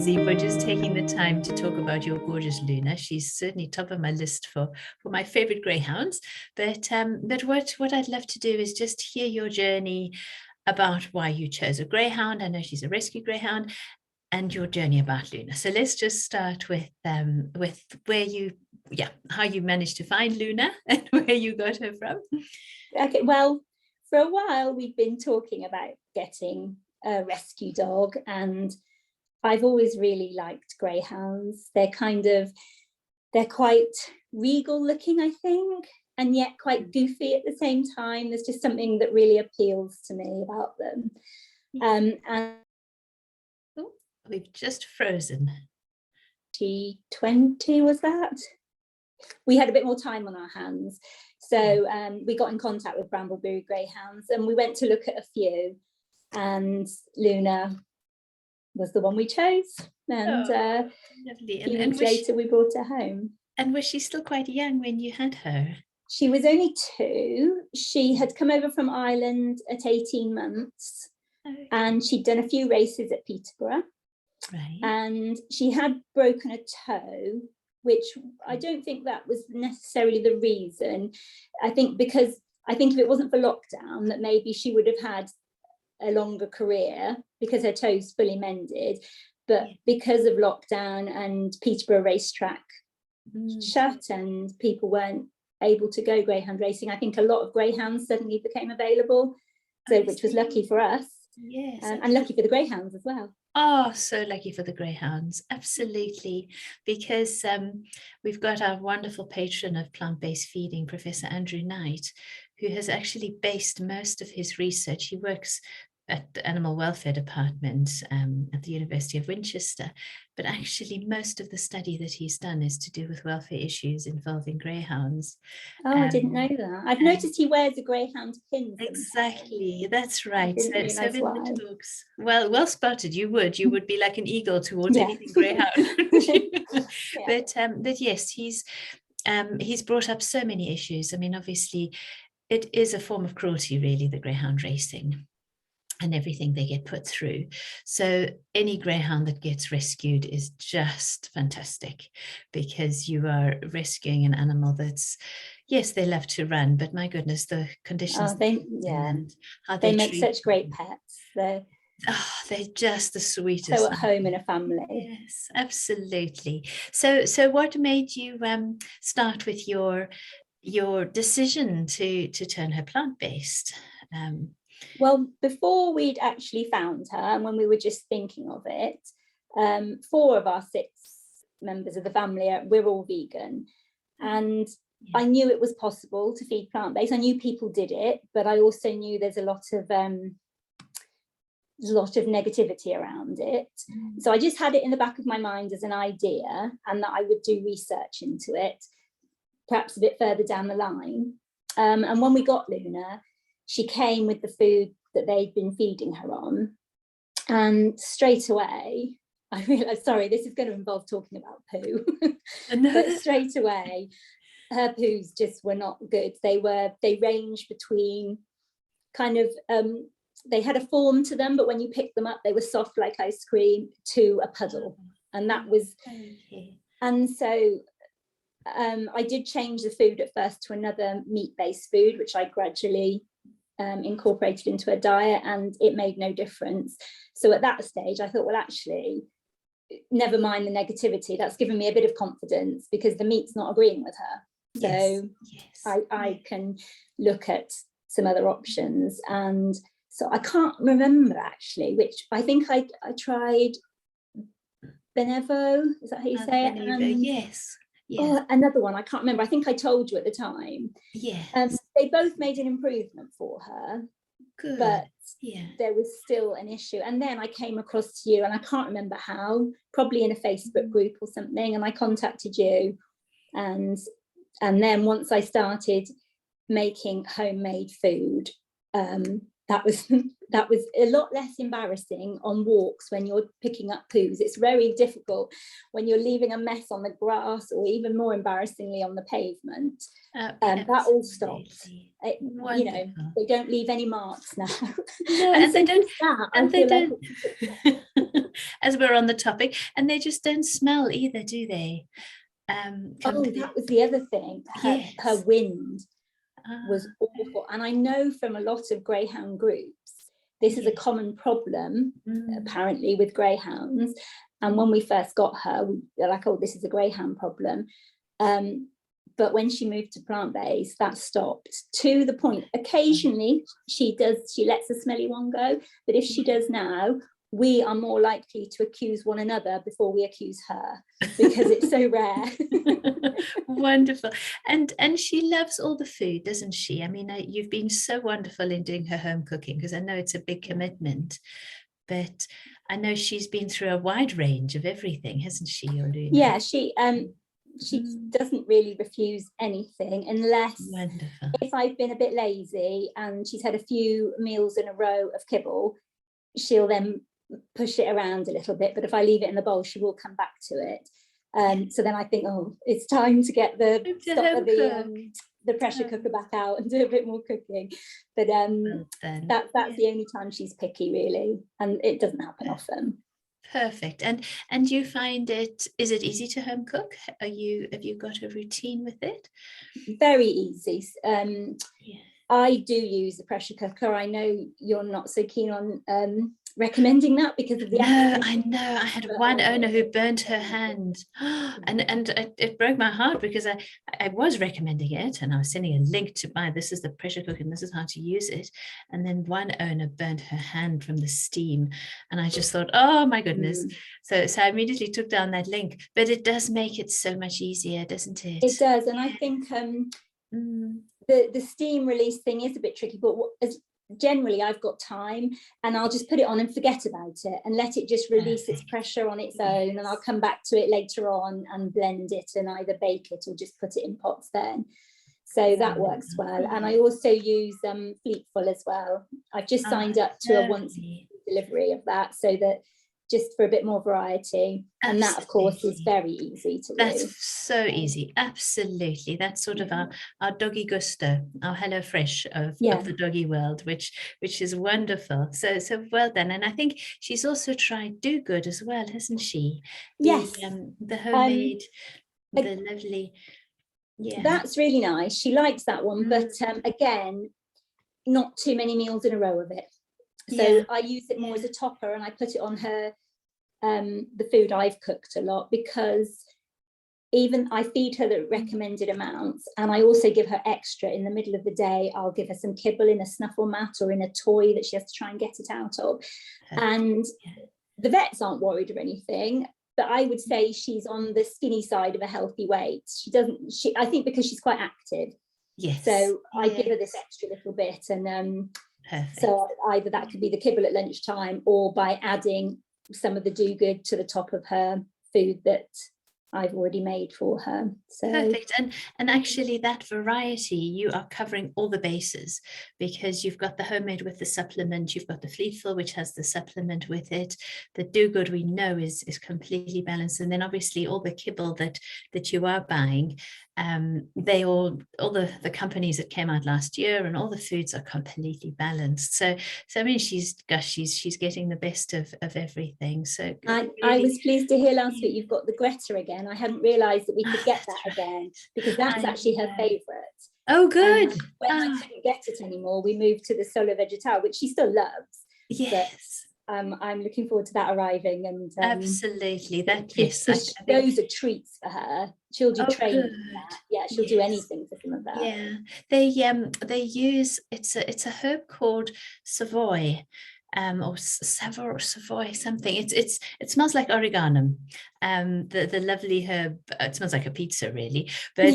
Lindsay, for just taking the time to talk about your gorgeous Luna. She's certainly top of my list for my favorite greyhounds. But what I'd love to do is just hear your journey about why you chose a greyhound. I know she's a rescue greyhound, and your journey about Luna. So let's just start with where you, how you managed to find Luna and where you got her from. Okay, well, for a while we've been talking about getting a rescue dog, and I've always really liked greyhounds. They're quite regal looking, I think, and yet quite goofy at the same time. There's just something that really appeals to me about them. And we've just frozen. 2020 was that? We had a bit more time on our hands. So we got in contact with Brambleberry Greyhounds and we went to look at a few, and Luna was the one we chose. And lovely. A few weeks later we brought her home. And was she still quite young when you had her? She was only 2. She had come over from Ireland at 18 months. Okay. And she'd done a few races at Peterborough. Right. And she had broken a toe, which I don't think that was necessarily the reason. I think if it wasn't for lockdown, that maybe she would have had a longer career because her toe's fully mended. But because of lockdown and Peterborough racetrack shut and people weren't able to go greyhound racing, I think a lot of greyhounds suddenly became available, which was lucky for us. Yes, and lucky for the greyhounds as well. Oh, so lucky for the greyhounds, absolutely, because we've got our wonderful patron of plant-based feeding, Professor Andrew Knight, who has actually based most of his research. He works at the Animal Welfare Department at the University of Winchester, but actually most of the study that he's done is to do with welfare issues involving greyhounds. Oh, I didn't know that. I've noticed he wears a greyhound pin. Exactly, that's right. So in the talks, well spotted. You would be like an eagle towards anything greyhound. But yes, he's brought up so many issues. I mean, obviously, it is a form of cruelty, really, the greyhound racing and everything they get put through. So any greyhound that gets rescued is just fantastic, because you are rescuing an animal that's, yes, they love to run, but my goodness, the conditions they make such great pets. They're just the sweetest. So at home in a family. Yes, absolutely. So what made you start with your decision to turn her plant-based? Well, before we'd actually found her, and when we were just thinking of it, 4 of our 6 members of the family, we're all vegan. And I knew it was possible to feed plant-based. I knew people did it, but I also knew there's a lot of negativity around it. So I just had it in the back of my mind as an idea, and that I would do research into it, perhaps a bit further down the line. And when we got Luna, she came with the food that they'd been feeding her on. And straight away, I realised, sorry, this is going to involve talking about poo. But straight away, her poos just were not good. They ranged between kind of, they had a form to them, but when you picked them up, they were soft like ice cream, to a puddle. And that was, and so I did change the food at first to another meat-based food, which I gradually incorporated into her diet, and it made no difference. So at that stage I thought, well, actually, never mind the negativity, that's given me a bit of confidence, because the meat's not agreeing with her. So I can look at some other options. And so I can't remember actually which. I think I tried Benevo, is that how you say it? Benevo, yes. Oh, another one, I can't remember. I think I told you at the time. Yes. They both made an improvement for her. Good. But there was still an issue. And then I came across you, and I can't remember how, probably in a Facebook group or something, and I contacted you. And then once I started making homemade food, that was a lot less embarrassing on walks when you're picking up poos. It's very difficult when you're leaving a mess on the grass, or even more embarrassingly on the pavement. That all stopped. They don't leave any marks now. No, and they don't. as we're on the topic, and they just don't smell either, do they? Oh, that was the other thing. Her wind was awful. And I know from a lot of greyhound groups, this is a common problem, apparently, with greyhounds. And when we first got her, they're like, oh, this is a greyhound problem. But when she moved to plant-based, that stopped, to the point, occasionally she lets a smelly one go. But if she does now, we are more likely to accuse one another before we accuse her, because it's so rare. Wonderful. And she loves all the food, doesn't she? I mean, you've been so wonderful in doing her home cooking, because I know it's a big commitment, but I know she's been through a wide range of everything, hasn't she, your Luna? Yeah, she doesn't really refuse anything, unless if I've been a bit lazy and she's had a few meals in a row of kibble, she'll then push it around a little bit. But if I leave it in the bowl, she will come back to it. So then I think, oh, it's time to get the pressure cooker back out and do a bit more cooking. But that's the only time she's picky, really, and it doesn't happen often. Perfect. And you find is it easy to home cook? Have you got a routine with it? Very easy. I do use the pressure cooker. I know you're not so keen on recommending that because of the I know I had one owner who burnt her hand, and it broke my heart, because I was recommending it, and I was sending a link to buy, this is the pressure cooker and this is how to use it, and then one owner burnt her hand from the steam, and I just thought, oh my goodness. So I immediately took down that link. But it does make it so much easier, doesn't it? It does. And I think the steam release thing is a bit tricky, but generally I've got time, and I'll just put it on and forget about it and let it just release its pressure on its own, and I'll come back to it later on and blend it and either bake it or just put it in pots then. So that works well. And I also use Fleetful as well. I've just signed up to a once delivery of that, so that just for a bit more variety. And that, of course, is very easy to do. That's so easy. Absolutely. That's sort of our doggy gusto, our HelloFresh of the doggy world, which is wonderful. So well done. And I think she's also tried Do Good as well, hasn't she? Yes. The homemade, the lovely. Yeah. That's really nice. She likes that one. But again, not too many meals in a row of it. So I use it more as a topper, and I put it on her, the food I've cooked a lot, because even I feed her the recommended amounts, and I also give her extra in the middle of the day. I'll give her some kibble in a snuffle mat or in a toy that she has to try and get it out of. And the vets aren't worried or anything, but I would say she's on the skinny side of a healthy weight. I think because she's quite active. Yes. So I give her this extra little bit, and so either that could be the kibble at lunchtime, or by adding some of the Do Good to the top of her food that I've already made for her. So perfect. And actually that variety, you are covering all the bases, because you've got the homemade with the supplement, you've got the Fleetful, which has the supplement with it. The Do Good, we know, is completely balanced. And then obviously all the kibble that you are buying, they all the companies that came out last year, and all the foods are completely balanced. So I mean, she's getting the best of everything. So I was pleased to hear last week you've got the Greta again. I hadn't realised that we could get that again, because that's actually her favourite. Oh, good. When I couldn't get it anymore, we moved to the Solo Vegetal, which she still loves. Yes. But, I'm looking forward to that arriving. And absolutely, those are treats for her. She'll do training. Yeah, she'll do anything for some of that. Yeah, they use it's a herb called Savoy. Or Savoy something. It smells like oregano. The lovely herb. It smells like a pizza, really. But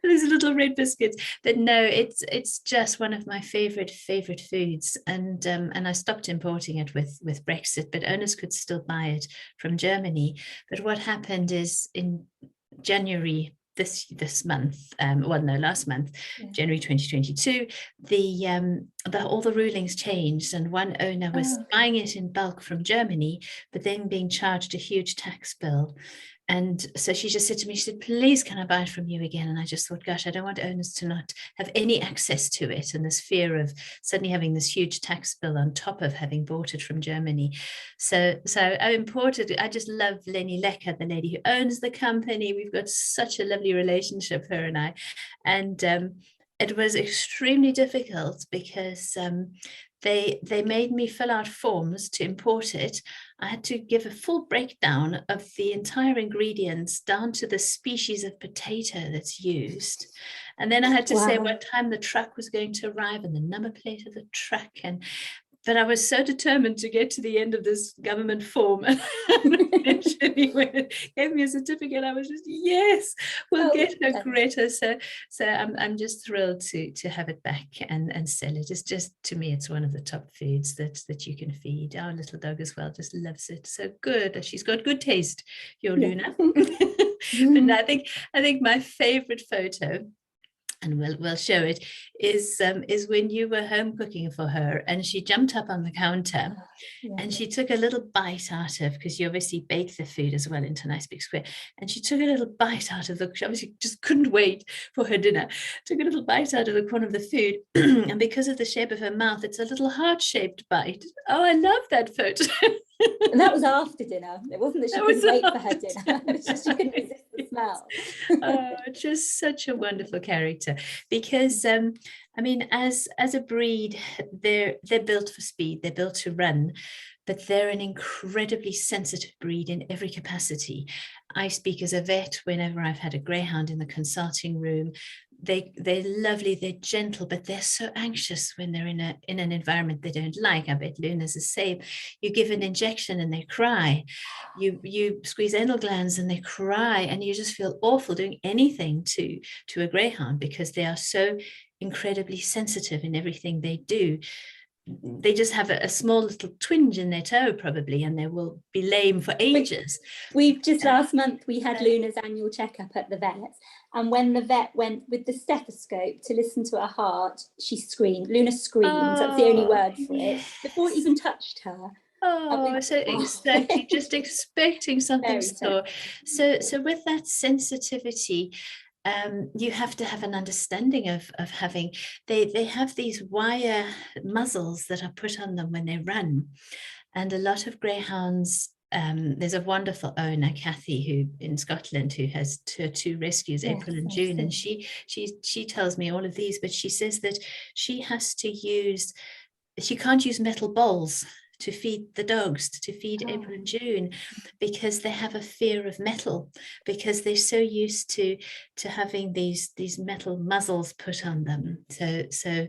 these little red biscuits. But no, it's just one of my favorite foods. And I stopped importing it with Brexit, but owners could still buy it from Germany. But what happened is in January this month, last month, January 2022, all the rulings changed, and one owner was buying it in bulk from Germany, but then being charged a huge tax bill. And so she just said to me, she said, please, can I buy it from you again? And I just thought, gosh, I don't want owners to not have any access to it. And this fear of suddenly having this huge tax bill on top of having bought it from Germany. So I imported it. I just love Lenny Lecker, the lady who owns the company. We've got such a lovely relationship, her and I. And it was extremely difficult because they made me fill out forms to import it. I had to give a full breakdown of the entire ingredients down to the species of potato that's used. And then I had to say what time the truck was going to arrive and the number plate of the truck. But I was so determined to get to the end of this government form. And eventually, when it gave me a certificate, I was just, yes, we'll get her, Greta. So I'm just thrilled to have it back and sell it. It's just, to me, it's one of the top foods that you can feed. Our little dog as well just loves it. So good. She's got good taste, your Luna. But I think my favorite photo, and we'll show it, is when you were home cooking for her and she jumped up on the counter and she took a little bite out of, because you obviously bake the food as well into a nice big square, and she took a little bite out of she obviously just couldn't wait for her dinner, took a little bite out of the corner of the food and because of the shape of her mouth, it's a little heart-shaped bite. Oh, I love that photo. And that was after dinner. It wasn't that she couldn't wait for her dinner. It was just she couldn't resist the smell. Just such a wonderful character, because I mean, as a breed, they're built for speed. They're built to run, but they're an incredibly sensitive breed in every capacity. I speak as a vet whenever I've had a greyhound in the consulting room. They're lovely, they're gentle, but they're so anxious when they're in an environment they don't like. I bet Luna's the same. You give an injection and they cry. You squeeze anal glands and they cry, and you just feel awful doing anything to a greyhound because they are so incredibly sensitive in everything they do. They just have a small little twinge in their toe probably, and they will be lame for ages. We've just last month we had Luna's annual checkup at the vet, and when the vet went with the stethoscope to listen to her heart, she screamed. Luna screamed. That's the only word for it, before it even touched her. Oh, so exactly, just expecting something sore. So with that sensitivity, you have to have an understanding of having, they have these wire muzzles that are put on them when they run. And a lot of greyhounds, there's a wonderful owner, Kathy, who in Scotland, who has two rescues, April and June, and she tells me all of these, but she says that she can't use metal bowls to feed the dogs, to feed April and June, because they have a fear of metal, because they're so used to having these metal muzzles put on them. So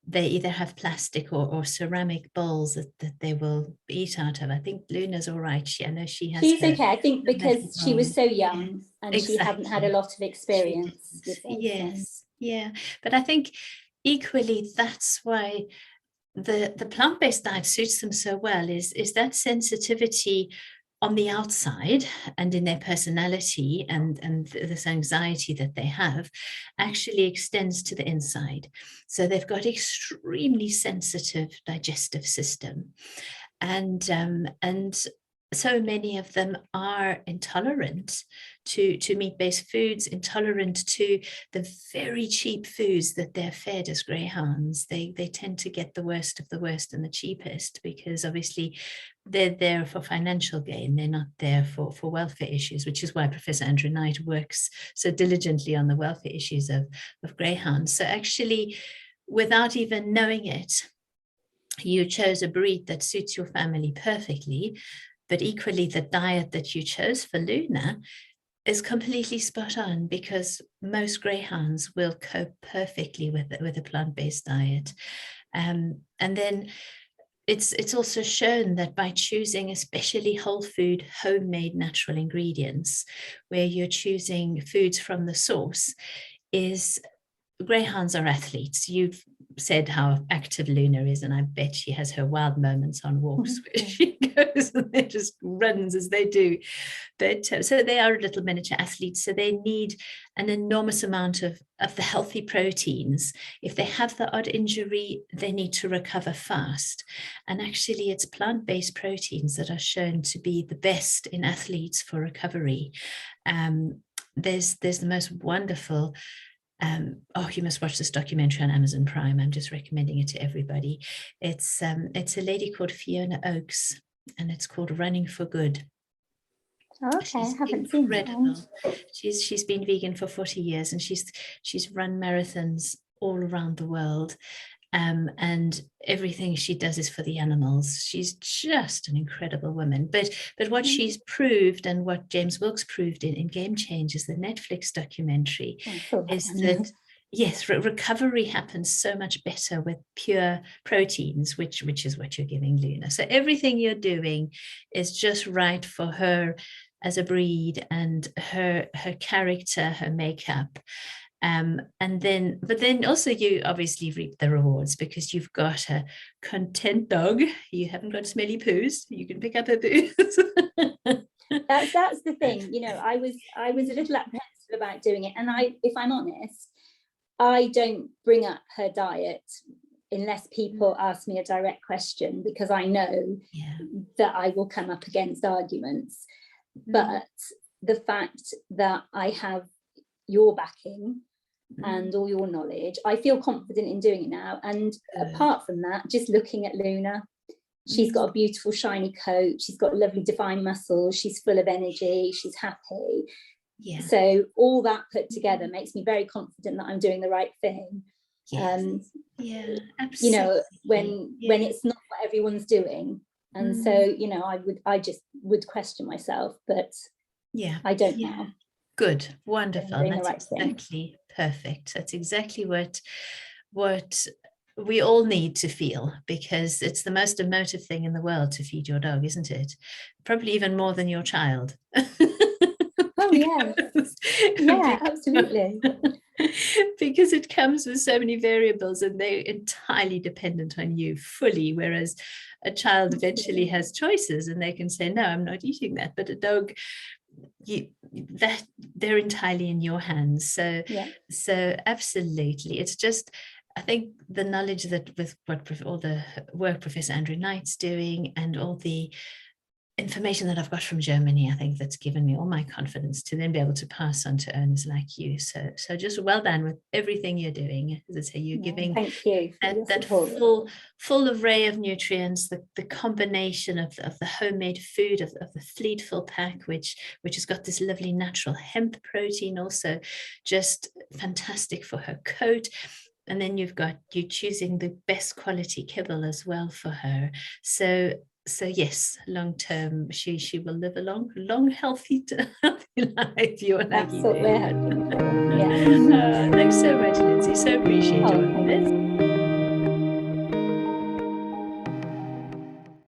they either have plastic or ceramic bowls that they will eat out of. I think Luna's all right. I know she's okay. I think because she was so young and she hadn't had a lot of experience with it. Yes, yeah. But I think equally that's why the plant-based diet suits them so well, is that sensitivity on the outside and in their personality and this anxiety that they have actually extends to the inside. So they've got extremely sensitive digestive system, and so many of them are intolerant to meat-based foods, intolerant to the very cheap foods that they're fed as greyhounds. They tend to get the worst of the worst and the cheapest, because obviously they're there for financial gain. They're not there for welfare issues, which is why Professor Andrew Knight works so diligently on the welfare issues of greyhounds. So actually, without even knowing it, you chose a breed that suits your family perfectly. But equally, the diet that you chose for Luna is completely spot on, because most greyhounds will cope perfectly with a plant-based diet. And then it's also shown that by choosing especially whole food, homemade natural ingredients, where you're choosing foods from the source, is Greyhounds are athletes. You've said how active Luna is, and I bet she has her wild moments on walks where she goes and just runs as they do. But so they are little miniature athletes, so they need an enormous amount of the healthy proteins. If they have the odd injury, they need to recover fast. And actually, it's plant-based proteins that are shown to be the best in athletes for recovery. There's the most wonderful. You must watch this documentary on Amazon Prime. I'm just recommending it to everybody. It's a lady called Fiona Oakes, and it's called Running for Good. Okay, I haven't seen that one. She's been vegan for 40 years, and she's run marathons all around the world. And everything she does is for the animals. She's just an incredible woman. But what she's proved, and what James Wilkes proved in Game Changers, the Netflix documentary, is that yes, recovery happens so much better with pure proteins, which is what you're giving Luna. So everything you're doing is just right for her as a breed, and her character, her makeup. But then also you obviously reap the rewards, because you've got a content dog. You haven't got smelly poos. You can pick up her poos. That's the thing. You know, I was a little apprehensive about doing it, and if I'm honest, I don't bring up her diet unless people ask me a direct question, because I know that I will come up against arguments. But the fact that I have your backing and all your knowledge, I feel confident in doing it now. And apart from that, just looking at Luna, she's got a beautiful shiny coat, she's got lovely defined muscles, she's full of energy, she's happy. So all that put together makes me very confident that I'm doing the right thing. Absolutely. You know, when it's not what everyone's doing, and so, you know, I just would question myself, but I don't now. Good, wonderful. That's right exactly perfect. That's exactly what we all need to feel, because it's the most emotive thing in the world to feed your dog, isn't it? Probably even more than your child. Oh yeah, absolutely. Because it comes with so many variables, and they're entirely dependent on you fully, whereas a child eventually has choices, and they can say, no, I'm not eating that. But a dog, they're entirely in your hands. So absolutely, it's just, I think the knowledge that with all the work Professor Andrew Knight's doing, and all the information that I've got from Germany, I think that's given me all my confidence to then be able to pass on to owners like you. So just well done with everything you're doing. As I say, you're giving thank you that full array of nutrients, the combination of the homemade food, of the Fleetful pack, which has got this lovely natural hemp protein, also just fantastic for her coat. And then you're choosing the best quality kibble as well for her. So yes, long term, she will live a long, healthy life. You and that's what we're hoping for. Thanks so much, Lindsay. So appreciate all of this.